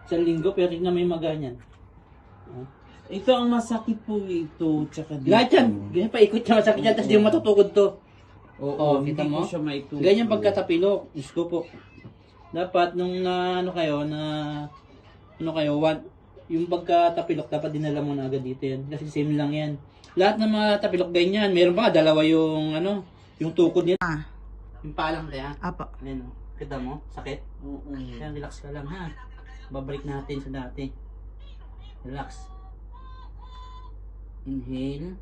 Sa linggo, pero na may maganyan. Ito ang masakit po ito, tsaka dito. Lahat yan. Ganyan paikot siya, masakit yan, tapos di mo matutukod to. Oo, kita hindi mo? ko siya maitulog. Ganyan pagkatapilok. Diyos ko po. Dapat nung yung pagkatapilok, dapat dinala mo na agad dito yan. Kasi same lang yan. Lahat ng mga tapilok ganyan. Meron pa, dalawa yung yung tukod niya. Yung palang kaya. Apa. Ayan o. Kita mo? Sakit? Oo. Kaya relax ka lang ha. Babalik natin sa dati. Relax. Inhale.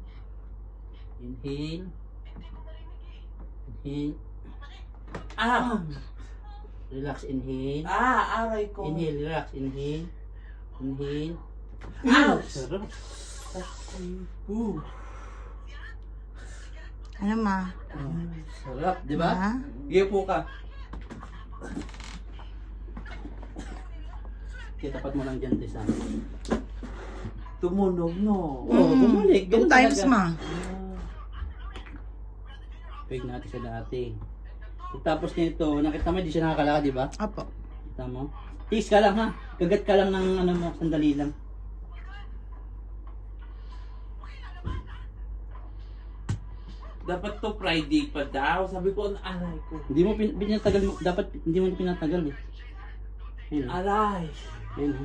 Inhale. Inhale. Ah! Relax, inhale. Aray ko. Inhale, relax, inhale. Inhale. Ouch! Sarap. Ano ma? Sarap, di ba? Ha? Sige po ka. Tapat mo lang dyan, Tisa. Tumunog, no? Oo, bumalik. 2 times talaga. ma. Peg natin sa dati. Tapos nito, nakita mo, di siya nakakalakad, di ba? Apo. Kita mo? Tiis ka lang ha. Kagat ka lang ng sandali lang. Dapat to Friday pa daw. Sabi ko, aray ko. Hindi mo pinatagal mo, dapat hindi mo pinatagal eh. Ayun. Aray. Ayun.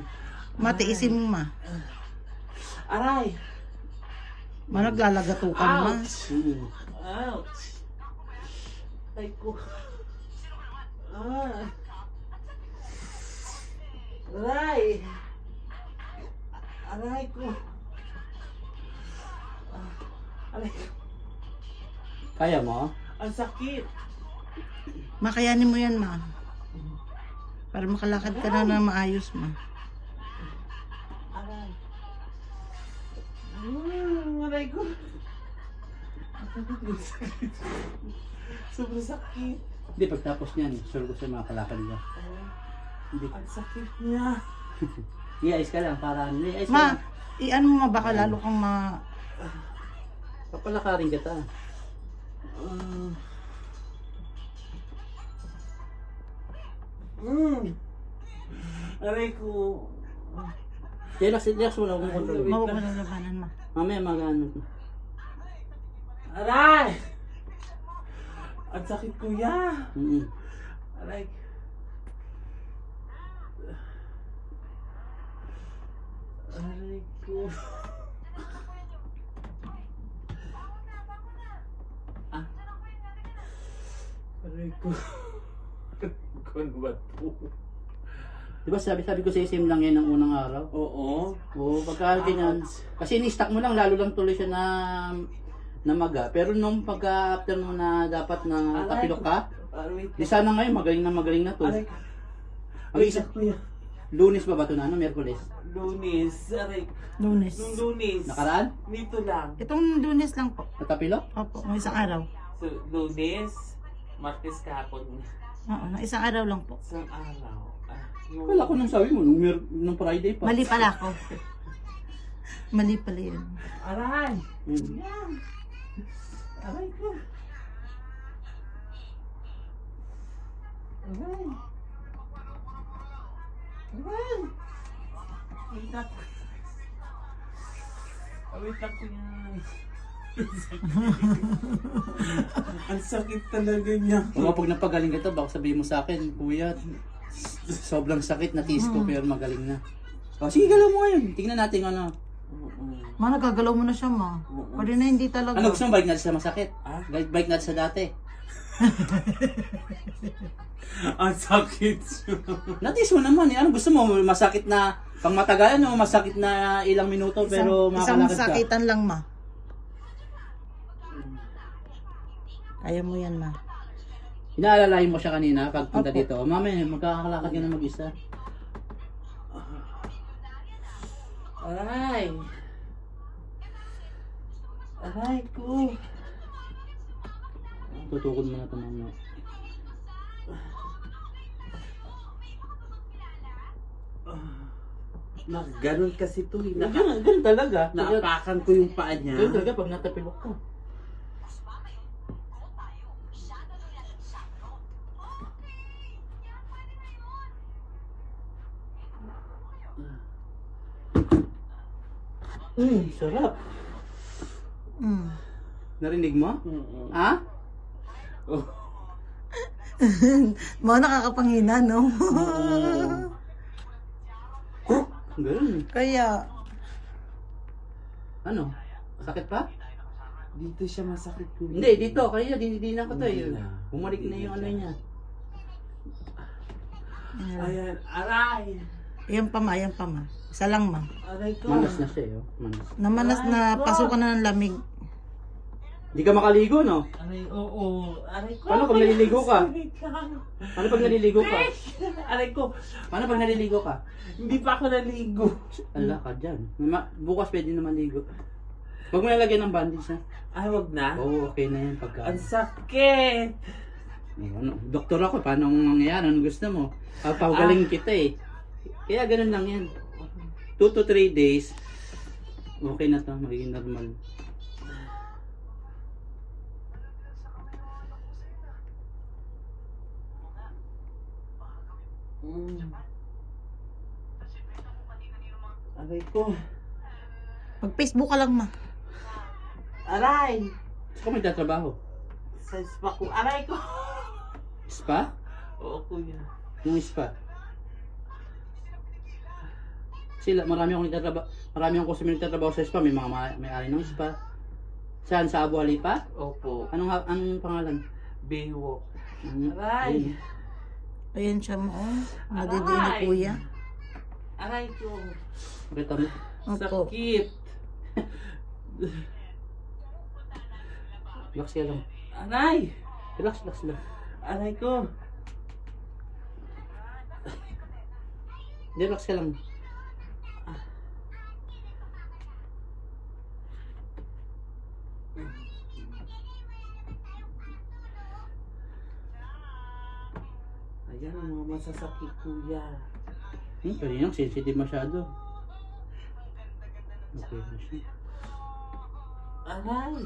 Matiisin mo ma. Aray. Ma naglalagatukan ma. Ouch. Mm. Ouch. Aray ko. Ah. Aray. Aray ko. Aray ko. Kaya mo? Ang sakit. Makayanin mo yan ma. Para makalakad ka na maayos ma. Aray. Aray ko. Ang sakit. Sobrang sakit. Hindi, pagtapos niyan, sure ko siya makakalakad niya. Hindi. Ang sakit niya. I-ice ka lang para i-ice ka Ma, lang. iyan mo ma baka lalo kang Papalakarin kita. Aray ko. Relax mo lang kung control. mawawalalabanan ma. Mamaya magano. Aray! Ang sakit kuya. Aray. Aray ko. Aray ko. Ano ba to? Diba sabi ko sa same lang yan ng unang araw? Oo. Oo, pagka ganyan. Kasi ni-stack mo lang, lalo lang tuloy siya na maga. Pero nung pagka-after mo na dapat na tapilok ka, Aray di sana ngayon magaling na to. Aray ko. Ang isa, kuya. Lunes ba ito na? Miyerkules? Lunes. Aray. Lunes. Nung Lunes. Nakaraan? Dito lang. Itong Lunes lang po. Natapilok? Opo, ng isang araw. So, Lunes, Martes kahapon. Oo, ng isang araw lang po. Isang araw. Wala ko nang sabi mo, nung Friday pa. Mali pala ako. Mali pala yun. Aray! Hmm. Yan! Aray ko! Aray! Aray! Wait lang. Wait lang ko yan. Ang sakit talaga niya. O pag napagaling ka to, baka sabihin mo sa akin, kuya, sobrang sakit, natiis ko pero magaling na. O sige, galaw mo ngayon. Tingnan natin ano. Ma, nagagalaw mo na siya ma. Pwede na hindi talaga. Ano gusto mo, balik natin sa masakit? Ah? Balik natin sa dati. Ang sakit. Natiis mo naman eh. Ano gusto mo, masakit na pang matagalan o masakit na ilang minuto pero isang makakalakad ka? sakitan lang ma. Kaya mo yan ma. Inaalalahin mo siya kanina pag punta Opo. dito. Mami, magkakakalakad ka na mag-isa. Aray! Aray ko! Tutukod mo na ito mamaya. Ganun kasi to eh. Ganun talaga. Naapakan ko yung paa niya. Ganun talaga pag natapilok ka. Sarap. Mm. Narinig mo? Mm-mm. Ha? Oh. Mga nakakapangina, no? Ganun. Kaya, Ano? Sakit pa? Dito siya masakit ko. Hindi, dito. Kaya dinidinan ko to. Hindi na. Bumalik na yung ano niya. Ayan, aray. yan pa ma, yan pa ma. Isa lang ma. Aray ko. Manas na siya, yo. Manas. Namanas na pasukan na ng lamig. Hindi ka makaligo, no? Aray, oo. Aray ko. Paano pag naliligo ka? Sakit lang. Paano pag naliligo ka? Aray ko. Paano pag naliligo ka? Hindi pa ako naligo. Ala ka dyan. Bukas pwede na maligo. Huwag mo nalagyan ng bandage, ha? Ay, wag na. Oo, okay na yan pagka... Ang sakit. Ano, doktor ako, paano mangyayari? Anong gusto mo? Papagaling kita eh. Kaya ganun lang yan. 2 to 3 days, okay na to, magiging normal. Aray ko. Mag-Facebook ka lang ma. Aray. Saan ka magtatrabaho? Sa spa ko. Aray ko. Spa? Oo, kuya. Yung spa? Sila, marami akong customer nagtatrabaho sa spa, may mga may-ari ng spa. Saan? Sa Abu Halipa? Opo. Anong pangalan? Baywalk. Hmm, Aray. ayun. Ayan siya mo. Oh. Nadidiin ni kuya. Aray ko. Kita mo? Opo. Sakit. Relax ka lang. Aray. Relax lang. Aray ko. Relax ka lang. Ayan ang mga masasakit, kuya. Kanina sensitive masyado. Okay na siya. Aray.